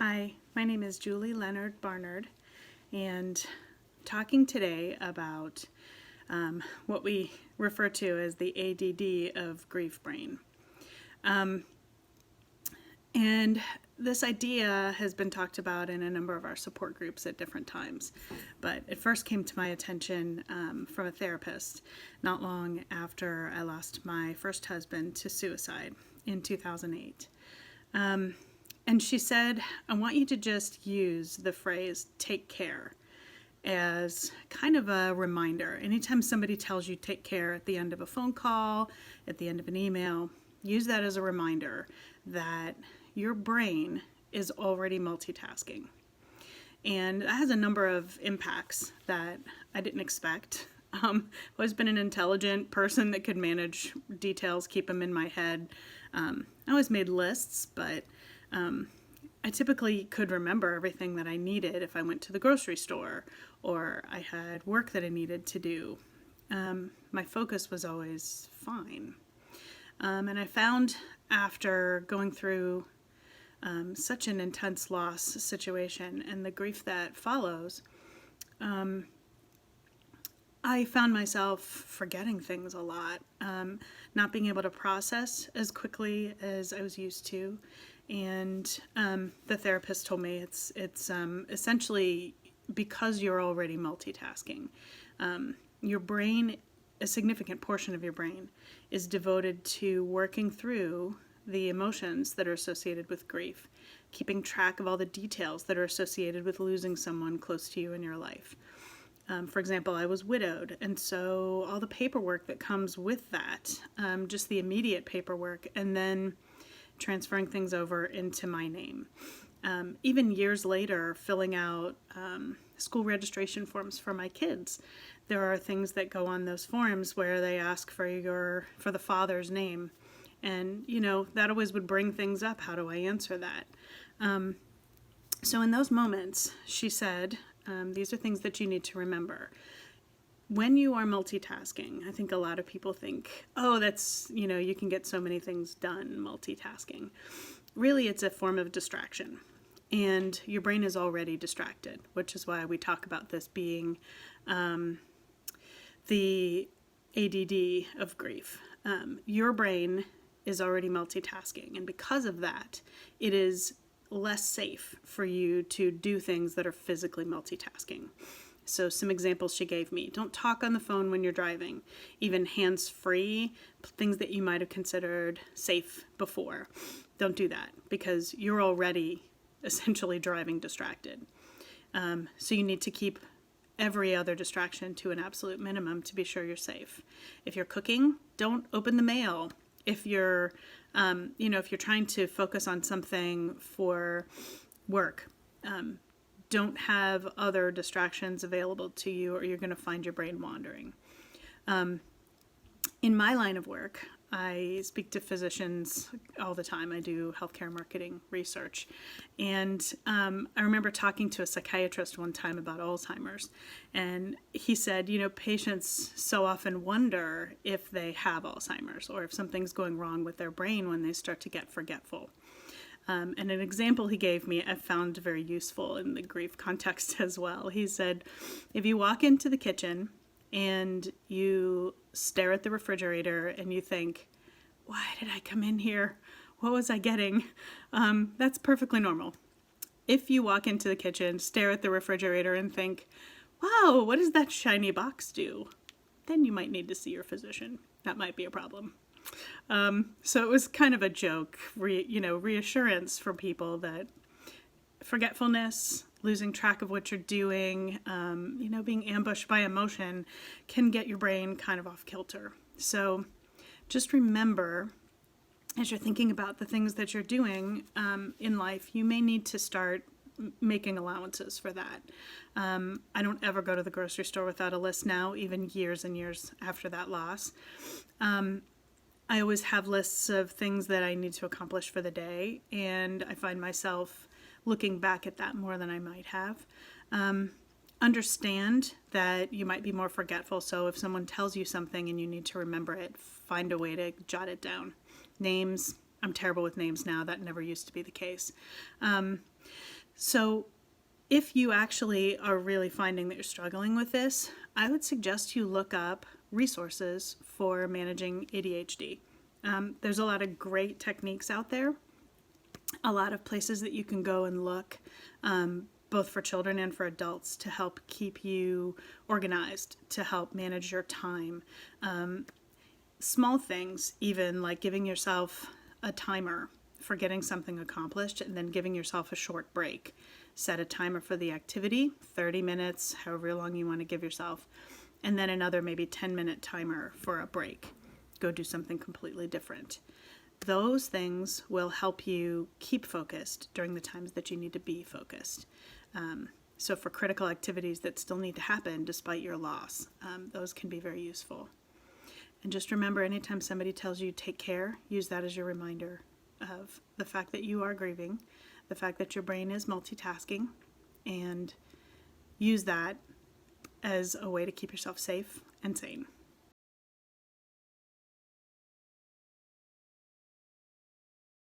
Hi, my name is Julie Leonard-Barnard, and talking today about what we refer to as the ADD of grief brain. And this idea has been talked about in a number of our support groups at different times, but it first came to my attention from a therapist not long after I lost my first husband to suicide in 2008. And she said, I want you to just use the phrase take care as kind of a reminder. Anytime somebody tells you take care at the end of a phone call, at the end of an email, use that as a reminder that your brain is already multitasking. And that has a number of impacts that I didn't expect. I've always been an intelligent person that could manage details, keep them in my head. I always made lists, but I typically could remember everything that I needed if I went to the grocery store or I had work that I needed to do. My focus was always fine. And I found after going through such an intense loss situation and the grief that follows, I found myself forgetting things a lot, not being able to process as quickly as I was used to. And the therapist told me it's essentially because you're already multitasking. Your brain, a significant portion of your brain, is devoted to working through the emotions that are associated with grief, keeping track of all the details that are associated with losing someone close to you in your life. For example, I was widowed, and so all the paperwork that comes with that, just the immediate paperwork, and then transferring things over into my name. Even years later, filling out school registration forms for my kids, there are things that go on those forms where they ask for the father's name, and that always would bring things up. How do I answer that? So in those moments, she said, these are things that you need to remember. When you are multitasking, I think a lot of people think, oh, that's, you can get so many things done multitasking. Really, it's a form of distraction. And your brain is already distracted, which is why we talk about this being the ADD of grief. Your brain is already multitasking. And because of that, it is less safe for you to do things that are physically multitasking. So some examples she gave me. Don't talk on the phone when you're driving, even hands-free, things that you might have considered safe before. Don't do that because you're already essentially driving distracted. So you need to keep every other distraction to an absolute minimum to be sure you're safe. If you're cooking, don't open the mail. If you're, if you're trying to focus on something for work, don't have other distractions available to you or you're going to find your brain wandering. In my line of work, I speak to physicians all the time. I do healthcare marketing research. And I remember talking to a psychiatrist one time about Alzheimer's. And he said, patients so often wonder if they have Alzheimer's or if something's going wrong with their brain when they start to get forgetful. And an example he gave me I found very useful in the grief context as well. He said, if you walk into the kitchen and you stare at the refrigerator and you think, why did I come in here? What was I getting? That's perfectly normal. If you walk into the kitchen, stare at the refrigerator and think, wow, what does that shiny box do? Then you might need to see your physician. That might be a problem. So it was kind of a joke, reassurance for people that forgetfulness, losing track of what you're doing, being ambushed by emotion can get your brain kind of off kilter. So just remember, as you're thinking about the things that you're doing in life, you may need to start making allowances for that. I don't ever go to the grocery store without a list now, even years and years after that loss. I always have lists of things that I need to accomplish for the day, and I find myself looking back at that more than I might have. Understand that you might be more forgetful, so if someone tells you something and you need to remember it, find a way to jot it down. Names, I'm terrible with names now. That never used to be the case. So if you actually are really finding that you're struggling with this, I would suggest you look up resources for managing ADHD. There's a lot of great techniques out there, a lot of places that you can go and look, both for children and for adults, to help keep you organized, to help manage your time. Small things, even like giving yourself a timer for getting something accomplished and then giving yourself a short break. Set a timer for the activity, 30 minutes, however long you want to give yourself, and then another maybe 10-minute timer for a break. Go do something completely different. Those things will help you keep focused during the times that you need to be focused. So for critical activities that still need to happen despite your loss, those can be very useful. And just remember, anytime somebody tells you take care, use that as your reminder of the fact that you are grieving, the fact that your brain is multitasking, and use that as a way to keep yourself safe and sane.